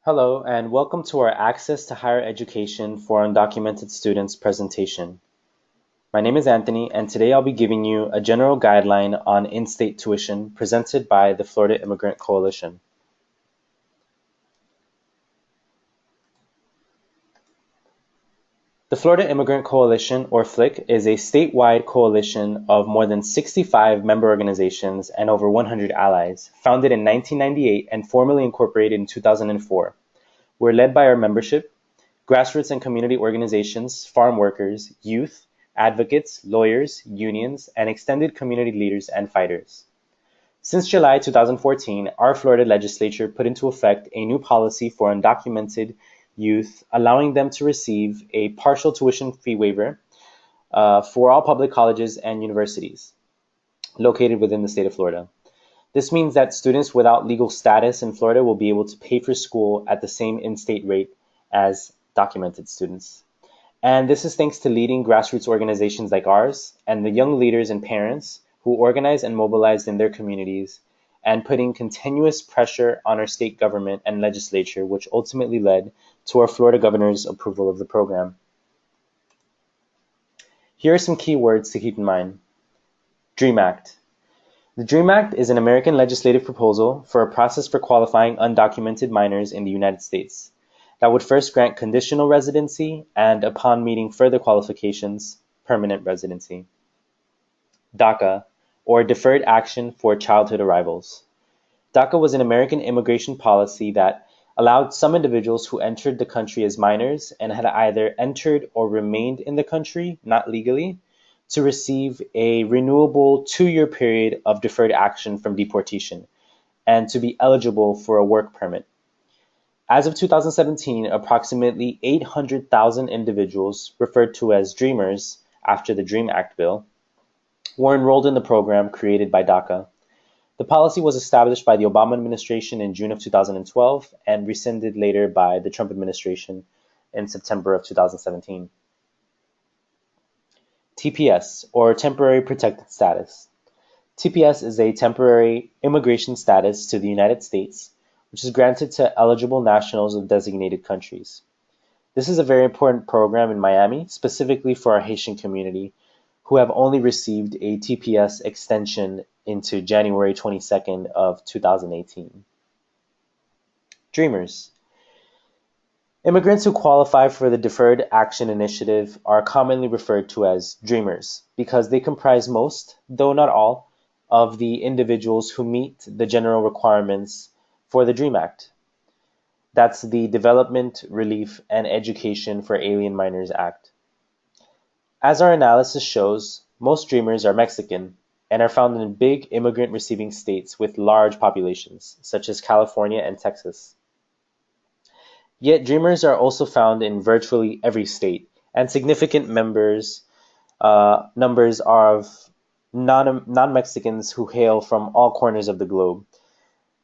Hello, and welcome to our Access to Higher Education for Undocumented Students presentation. My name is Anthony, and today I'll be giving you a general guideline on in-state tuition presented by the Florida Immigrant Coalition. The Florida Immigrant Coalition, or FLIC, is a statewide coalition of more than 65 member organizations and over 100 allies, founded in 1998 and formally incorporated in 2004. We're led by our membership, grassroots and community organizations, farm workers, youth, advocates, lawyers, unions, and extended community leaders and fighters. Since July 2014, our Florida legislature put into effect a new policy for undocumented youth, allowing them to receive a partial tuition fee waiver for all public colleges and universities located within the state of Florida. This means that students without legal status in Florida will be able to pay for school at the same in-state rate as documented students. And this is thanks to leading grassroots organizations like ours and the young leaders and parents who organize and mobilize in their communities and putting continuous pressure on our state government and legislature, which ultimately led to our Florida governor's approval of the program. Here are some key words to keep in mind. DREAM Act. The DREAM Act is an American legislative proposal for a process for qualifying undocumented minors in the United States that would first grant conditional residency and, upon meeting further qualifications, permanent residency. DACA, or Deferred Action for Childhood Arrivals. DACA was an American immigration policy that allowed some individuals who entered the country as minors and had either entered or remained in the country, not legally, to receive a renewable 2-year period of deferred action from deportation and to be eligible for a work permit. As of 2017, approximately 800,000 individuals, referred to as Dreamers after the DREAM Act bill, were enrolled in the program created by DACA. The policy was established by the Obama administration in June of 2012 and rescinded later by the Trump administration in September of 2017. TPS, or Temporary Protected Status. TPS is a temporary immigration status to the United States, which is granted to eligible nationals of designated countries. This is a very important program in Miami, specifically for our Haitian community, who have only received a TPS extension into January 22nd of 2018. Dreamers. Immigrants who qualify for the Deferred Action Initiative are commonly referred to as Dreamers because they comprise most, though not all, of the individuals who meet the general requirements for the DREAM Act. That's the Development, Relief, and Education for Alien Minors Act. As our analysis shows, most Dreamers are Mexican and are found in big immigrant receiving states with large populations, such as California and Texas. Yet Dreamers are also found in virtually every state, and significant numbers of non-Mexicans who hail from all corners of the globe.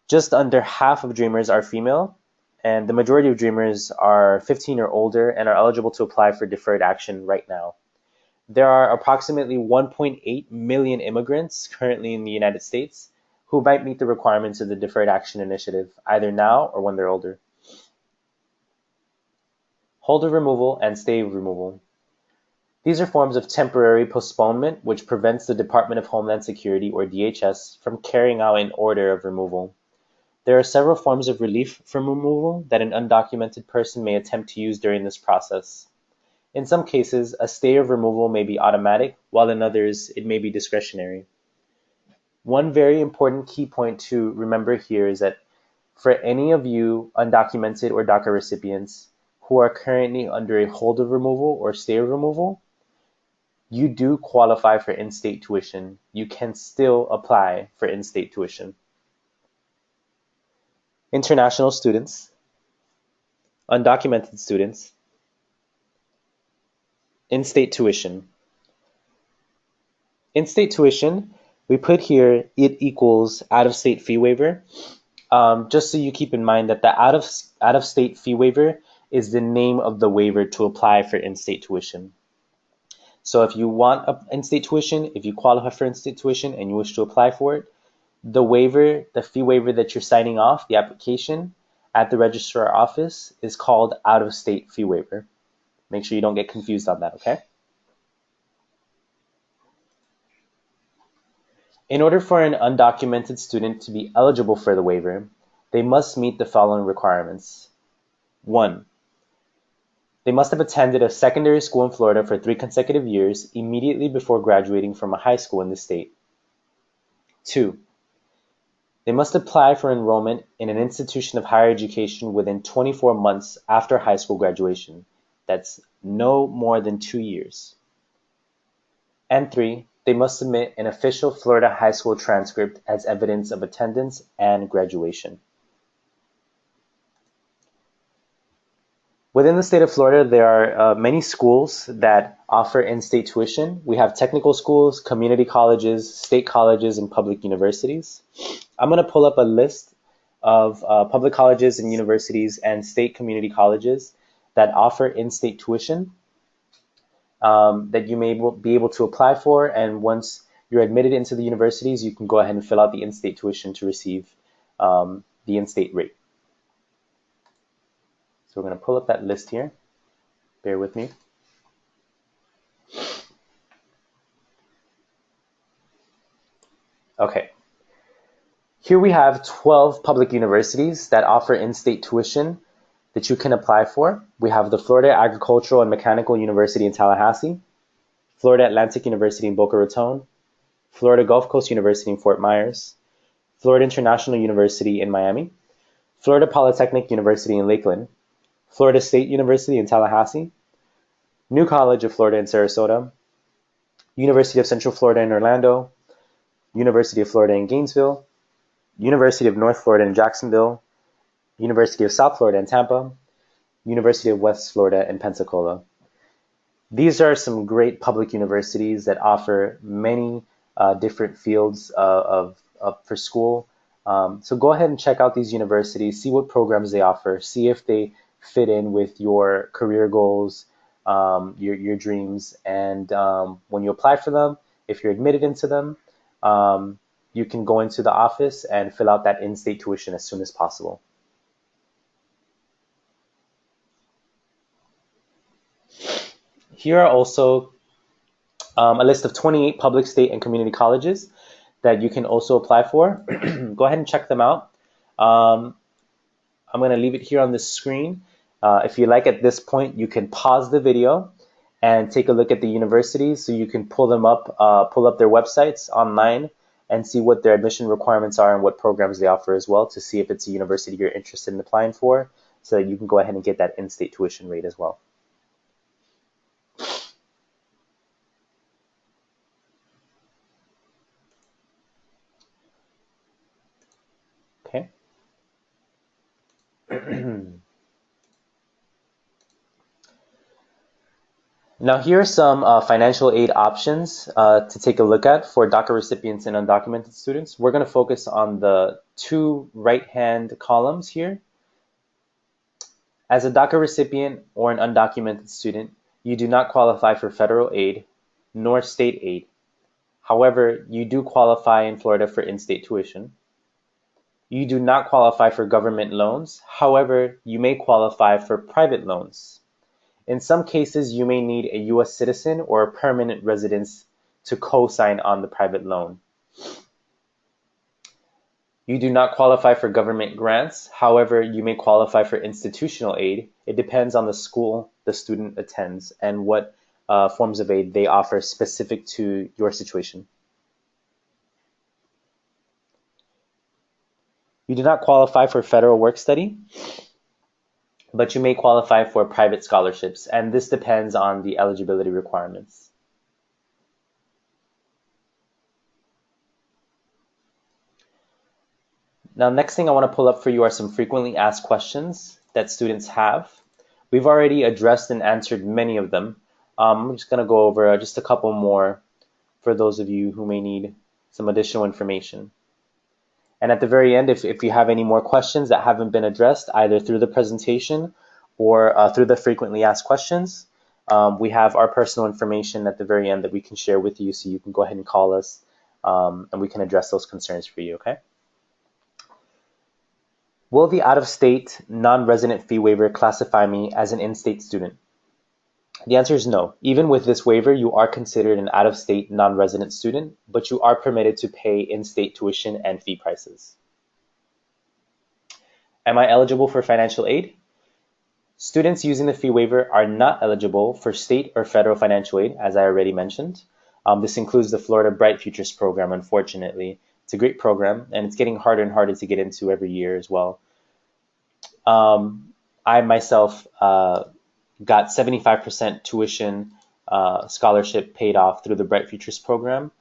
Just under half of Dreamers are female, and the majority of Dreamers are 15 or older and are eligible to apply for deferred action right now. There are approximately 1.8 million immigrants currently in the United States who might meet the requirements of the Deferred Action Initiative, either now or when they're older. Holder removal and stay removal. These are forms of temporary postponement which prevents the Department of Homeland Security, or DHS, from carrying out an order of removal. There are several forms of relief from removal that an undocumented person may attempt to use during this process. In some cases, a stay of removal may be automatic, while in others, it may be discretionary. One very important key point to remember here is that for any of you undocumented or DACA recipients who are currently under a hold of removal or stay of removal, you do qualify for in-state tuition. You can still apply for in-state tuition. International students, undocumented students, in-state tuition. In-state tuition, we put here it equals out-of-state fee waiver. Just so you keep in mind that the out-of-state fee waiver is the name of the waiver to apply for in-state tuition. So if you want in-state tuition, if you qualify for in-state tuition and you wish to apply for it, the waiver, the fee waiver that you're signing off, the application, at the registrar office is called out-of-state fee waiver. Make sure you don't get confused on that, okay? In order for an undocumented student to be eligible for the waiver, they must meet the following requirements. 1. They must have attended a secondary school in Florida for 3 consecutive years immediately before graduating from a high school in the state. 2. They must apply for enrollment in an institution of higher education within 24 months after high school graduation. That's no more than 2 years. And 3, they must submit an official Florida high school transcript as evidence of attendance and graduation. Within the state of Florida, there are many schools that offer in-state tuition. We have technical schools, community colleges, state colleges, and public universities. I'm going to pull up a list of public colleges and universities and state community colleges that offer in-state tuition that you may be able to apply for. And once you're admitted into the universities, you can go ahead and fill out the in-state tuition to receive the in-state rate. So we're going to pull up that list here. Bear with me. Okay. Here we have 12 public universities that offer in-state tuition that you can apply for. We have the Florida Agricultural and Mechanical University in Tallahassee, Florida Atlantic University in Boca Raton, Florida Gulf Coast University in Fort Myers, Florida International University in Miami, Florida Polytechnic University in Lakeland, Florida State University in Tallahassee, New College of Florida in Sarasota, University of Central Florida in Orlando, University of Florida in Gainesville, University of North Florida in Jacksonville, University of South Florida in Tampa, University of West Florida in Pensacola. These are some great public universities that offer many different fields for school. So go ahead and check out these universities, see what programs they offer, see if they fit in with your career goals, your dreams, and when you apply for them, if you're admitted into them, you can go into the office and fill out that in-state tuition as soon as possible. Here are also a list of 28 public, state, and community colleges that you can also apply for. Go ahead and check them out. I'm going to leave it here on the screen. If you like, at this point, you can pause the video and take a look at the universities so you can pull up their websites online and see what their admission requirements are and what programs they offer as well, to see if it's a university you're interested in applying for, so that you can go ahead and get that in-state tuition rate as well. Okay. Now, here are some financial aid options to take a look at for DACA recipients and undocumented students. We're going to focus on the 2 right-hand columns here. As a DACA recipient or an undocumented student, you do not qualify for federal aid nor state aid. However, you do qualify in Florida for in-state tuition. You do not qualify for government loans. However, you may qualify for private loans. In some cases, you may need a U.S. citizen or a permanent residence to co-sign on the private loan. You do not qualify for government grants. However, you may qualify for institutional aid. It depends on the school the student attends and what forms of aid they offer specific to your situation. You do not qualify for federal work study, but you may qualify for private scholarships, and this depends on the eligibility requirements. Now, next thing I want to pull up for you are some frequently asked questions that students have. We've already addressed and answered many of them. I'm just going to go over just a couple more for those of you who may need some additional information. And at the very end, if you have any more questions that haven't been addressed, either through the presentation or through the frequently asked questions, we have our personal information at the very end that we can share with you, so you can go ahead and call us and we can address those concerns for you, okay? Will the out-of-state, non-resident fee waiver classify me as an in-state student? The answer is no. Even with this waiver, you are considered an out-of-state, non-resident student, but you are permitted to pay in-state tuition and fee prices. Am I eligible for financial aid? Students using the fee waiver are not eligible for state or federal financial aid, as I already mentioned. This includes the Florida Bright Futures program, unfortunately. It's a great program, and it's getting harder and harder to get into every year as well. I myself got 75% tuition scholarship paid off through the Bright Futures program,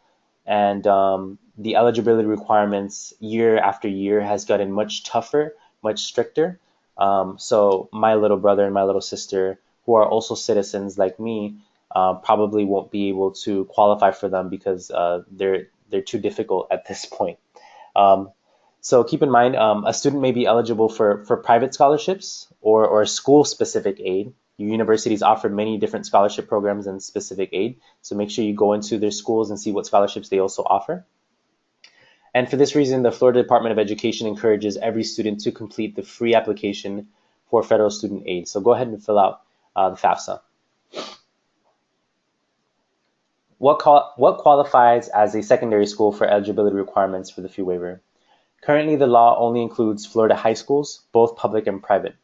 and the eligibility requirements year after year has gotten much tougher, much stricter. So my little brother and my little sister, who are also citizens like me, probably won't be able to qualify for them because they're too difficult at this point. So keep in mind, a student may be eligible for private scholarships or school-specific aid. Universities offer many different scholarship programs and specific aid, so make sure you go into their schools and see what scholarships they also offer. And for this reason, the Florida Department of Education encourages every student to complete the free application for federal student aid. So go ahead and fill out the FAFSA. What qualifies as a secondary school for eligibility requirements for the fee waiver? Currently, the law only includes Florida high schools, both public and private.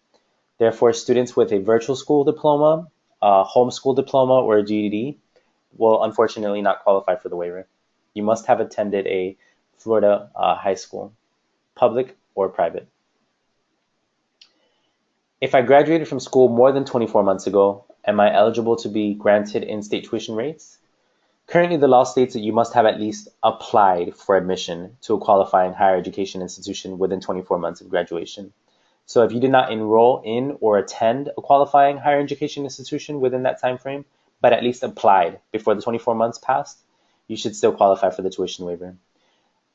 Therefore, students with a virtual school diploma, a homeschool diploma, or a GED will unfortunately not qualify for the waiver. You must have attended a Florida high school, public or private. If I graduated from school more than 24 months ago, am I eligible to be granted in-state tuition rates? Currently, the law states that you must have at least applied for admission to a qualifying higher education institution within 24 months of graduation. So if you did not enroll in or attend a qualifying higher education institution within that time frame, but at least applied before the 24 months passed, you should still qualify for the tuition waiver.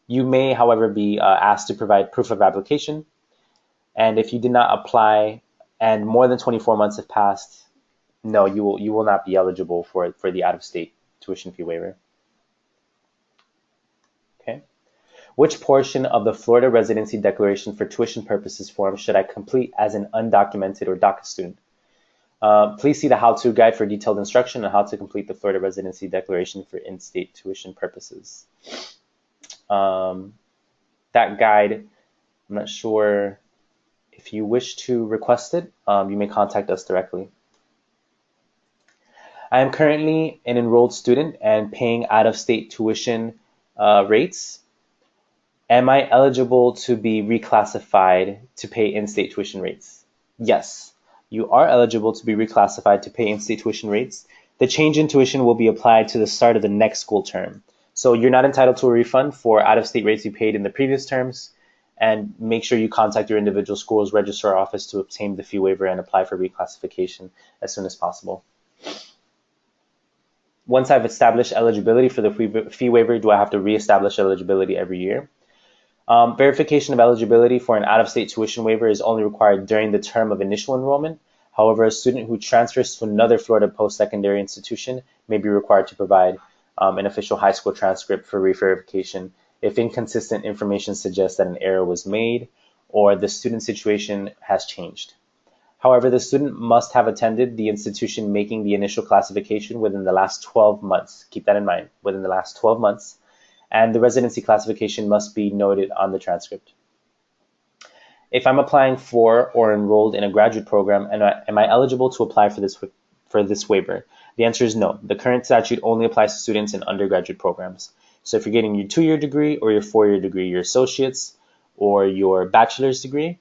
You may, however, be asked to provide proof of application. And if you did not apply and more than 24 months have passed, no, you will not be eligible for the out-of-state tuition fee waiver. Okay. Which portion of the Florida Residency Declaration for Tuition Purposes form should I complete as an undocumented or DACA student? Please see the how-to guide for detailed instruction on how to complete the Florida Residency Declaration for in-state tuition purposes. That guide, I'm not sure if you wish to request it, you may contact us directly. I am currently an enrolled student and paying out-of-state tuition rates. Am I eligible to be reclassified to pay in-state tuition rates? Yes, you are eligible to be reclassified to pay in-state tuition rates. The change in tuition will be applied to the start of the next school term. So you're not entitled to a refund for out-of-state rates you paid in the previous terms, and make sure you contact your individual school's registrar office to obtain the fee waiver and apply for reclassification as soon as possible. Once I've established eligibility for the fee waiver, do I have to reestablish eligibility every year? Verification of eligibility for an out-of-state tuition waiver is only required during the term of initial enrollment. However, a student who transfers to another Florida post-secondary institution may be required to provide an official high school transcript for re-verification if inconsistent information suggests that an error was made or the student situation has changed. However, the student must have attended the institution making the initial classification within the last 12 months. Keep that in mind, within the last 12 months. And the residency classification must be noted on the transcript. If I'm applying for or enrolled in a graduate program, am I eligible to apply for this waiver? The answer is no. The current statute only applies to students in undergraduate programs. So if you're getting your 2-year degree or your 4-year degree, your associate's or your bachelor's degree,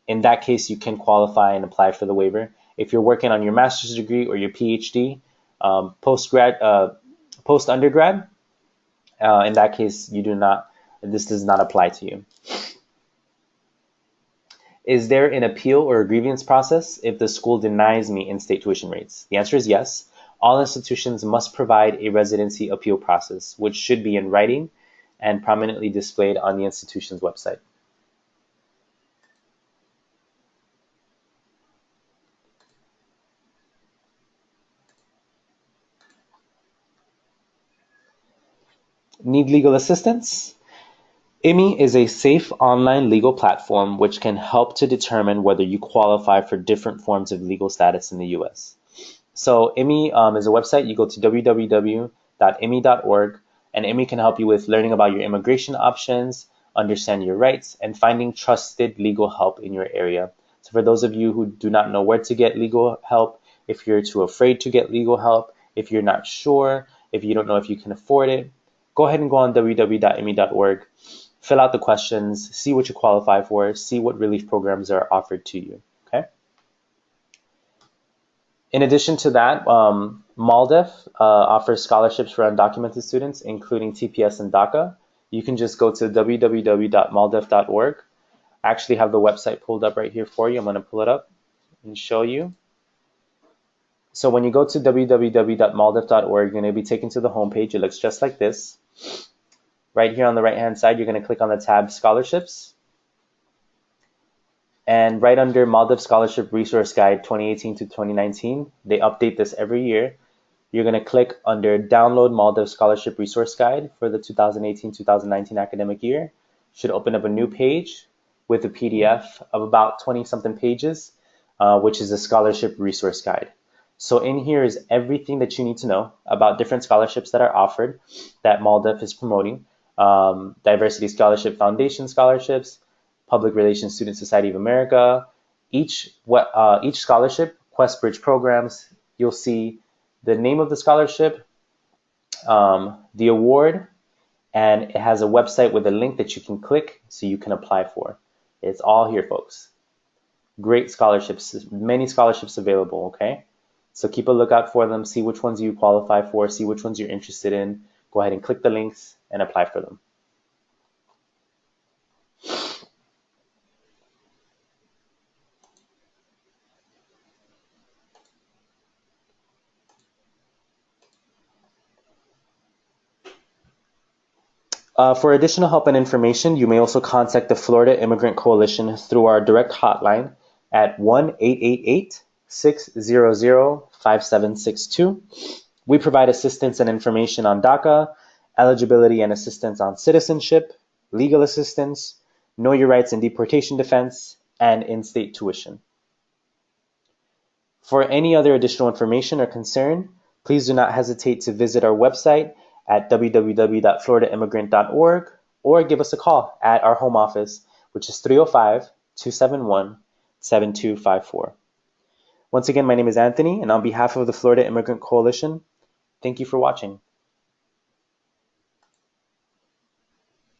in that case, you can qualify and apply for the waiver. If you're working on your master's degree or your PhD, post-undergrad, in that case, this does not apply to you. Is there an appeal or a grievance process if the school denies me in-state tuition rates? The answer is yes. All institutions must provide a residency appeal process, which should be in writing and prominently displayed on the institution's website. Need legal assistance? IMI is a safe online legal platform which can help to determine whether you qualify for different forms of legal status in the US. So IMI is a website. You go to www.imi.org, and IMI can help you with learning about your immigration options, understand your rights, and finding trusted legal help in your area. So for those of you who do not know where to get legal help, if you're too afraid to get legal help, if you're not sure, if you don't know if you can afford it, go ahead and go on www.imi.org, fill out the questions, see what you qualify for, see what relief programs are offered to you. Okay. In addition to that, MALDEF offers scholarships for undocumented students, including TPS and DACA. You can just go to www.maldef.org. I actually have the website pulled up right here for you. I'm going to pull it up and show you. So when you go to www.maldef.org, you're going to be taken to the homepage. It looks just like this. Right here on the right-hand side, you're going to click on the tab Scholarships. And right under MALDEF Scholarship Resource Guide 2018 to 2019, they update this every year. You're going to click under Download MALDEF Scholarship Resource Guide for the 2018-2019 academic year. Should open up a new page with a PDF of about 20-something pages, which is a scholarship resource guide. So in here is everything that you need to know about different scholarships that are offered that MALDEF is promoting. Diversity Scholarship Foundation scholarships, Public Relations Student Society of America. Each scholarship, QuestBridge programs, you'll see the name of the scholarship, the award, and it has a website with a link that you can click so you can apply for. It's all here, folks. Great scholarships, many scholarships available, okay? So keep a lookout for them, see which ones you qualify for, see which ones you're interested in. Go ahead and click the links and apply for them. For additional help and information, you may also contact the Florida Immigrant Coalition through our direct hotline at 1-888-600-5762. We provide assistance and information on DACA, eligibility and assistance on citizenship, legal assistance, know your rights and deportation defense, and in-state tuition. For any other additional information or concern, please do not hesitate to visit our website at www.floridaimmigrant.org or give us a call at our home office, which is 305-271-7254. Once again, my name is Anthony, and on behalf of the Florida Immigrant Coalition, thank you for watching.